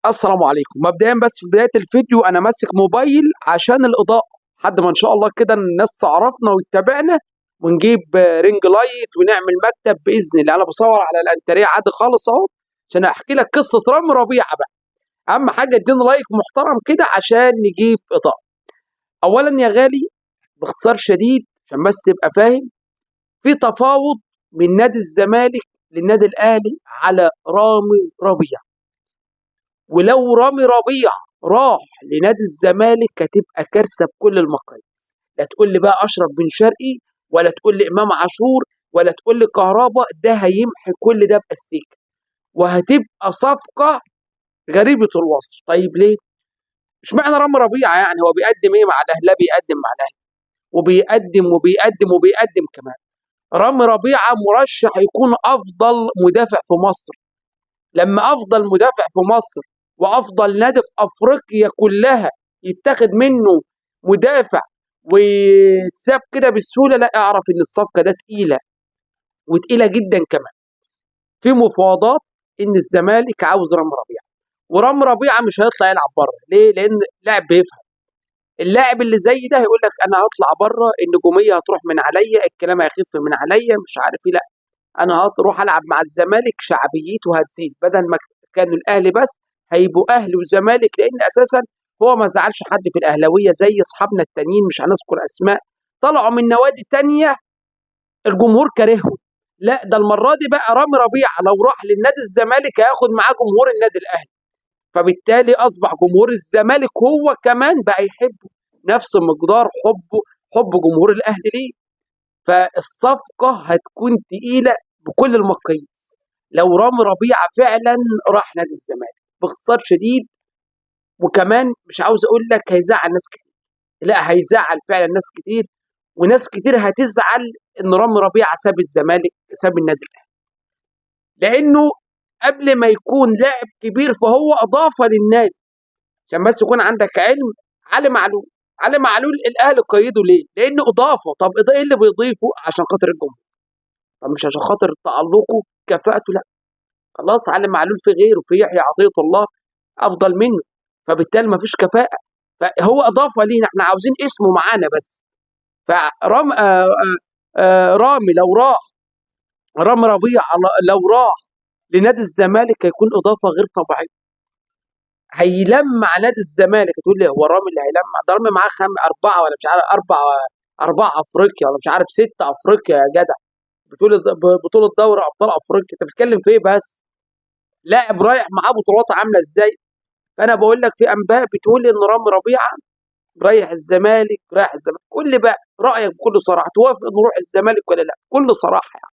السلام عليكم. مبدئيا بس في بداية الفيديو أنا ماسك موبايل عشان الإضاءة لحد ما إن شاء الله كده الناس تعرفنا وتتابعنا ونجيب رينج لايت ونعمل مكتب بإذن الله. أنا بصور على الأنتريه عادي خالص أهو عشان أحكي لك قصة رامي ربيعة بقى. أهم حاجة ادينا لايك محترم كده عشان نجيب إضاءة. أولا يا غالي باختصار شديد عشان بس تبقى فاهم، في تفاوض من نادي الزمالك للنادي الأهلي على رامي ربيعة، ولو رامي ربيعة راح لنادي الزمالك هتبقى كارثه بكل المقاييس. لا تقول لي بقى اشرف بن شرقي ولا تقول لي امام عاشور ولا تقول لي كهربا، ده هيمحي كل ده باستيكه وهتبقى صفقه غريبه الوصف. طيب ليه؟ مش معنى رامي ربيعه يعني هو بيقدم ايه مع الاهلي؟ لا بيقدم مع الاهلي وبيقدم وبيقدم وبيقدم كمان. رامي ربيعه مرشح يكون افضل مدافع في مصر. لما افضل مدافع في مصر وافضل نادي في افريقيا كلها يتاخد منه مدافع ويتساب كده بسهوله، لا اعرف ان الصفقه ده تقيله وتقيله جدا كمان. في مفاوضات ان الزمالك عاوز رامي ربيعه، ورامي ربيعه مش هيطلع يلعب بره. ليه؟ لان لاعب بيفهم. اللاعب اللي زي ده هيقول لك انا هطلع بره النجوميه هتروح من عليا، الكلام هيخف من عليا، مش عارف ايه. لا، انا هروح العب مع الزمالك شعبيته هتزيد، بدل ما كانوا الاهلي بس هيبقوا اهلي وزمالك، لان اساسا هو ما زعلش حد في الاهلاويه زي اصحابنا التانيين مش هنذكر اسماء طلعوا من نوادي تانيه الجمهور كارههم. لا ده المره دي بقى رامي ربيعه لو راح للنادي الزمالك هياخد معاه جمهور النادي الاهلي، فبالتالي اصبح جمهور الزمالك هو كمان بقى يحبه نفس مقدار حب جمهور الاهلي ليه. فالصفقه هتكون تقيله بكل المقاييس لو رامي ربيعه فعلا راح نادي الزمالك باختصار شديد. وكمان مش عاوز اقول لك هيزعل ناس كتير، لا هيزعل فعلا ناس كتير، وناس كتير هتزعل ان رامي ربيعه ساب الزمالك ساب النادي الاهلي، لانه قبل ما يكون لاعب كبير فهو اضافه للنادي. عشان بس يكون عندك علم، علي معلول الاهلي قيده ليه؟ لانه اضافه. طب ايه اللي بيضيفه؟ عشان خاطر الجمهور، طب مش عشان خاطر تألقه كفاءته، لا. خلاص علي معلول في غيره، في يحيى عطية الله افضل منه، فبالتالي ما فيش كفاءة، فهو اضافة لينا، احنا عاوزين اسمه معانا بس. فرام رامي لو راح، رامي ربيع لو راح لنادي الزمالك هيكون اضافة غير طبيعية، هيلمع نادي الزمالك. تقول لي هو رامي اللي هيلمع؟ ده رامي معاه أربعة ولا مش عارف أربعة أفريقيا ولا مش عارف 6 أفريقيا يا جدع، بطولة دوري أبطال أفريقيا، أنت بتتكلم في إيه بس؟ لاعب رايح معاه بطولات عاملة إزاي؟ فأنا بقول لك في أنباء بتقول إن رامي ربيعة رايح الزمالك. قول لي بقى رأيك بكل صراحة، توافق نروح الزمالك ولا لا؟ بكل صراحة يعني.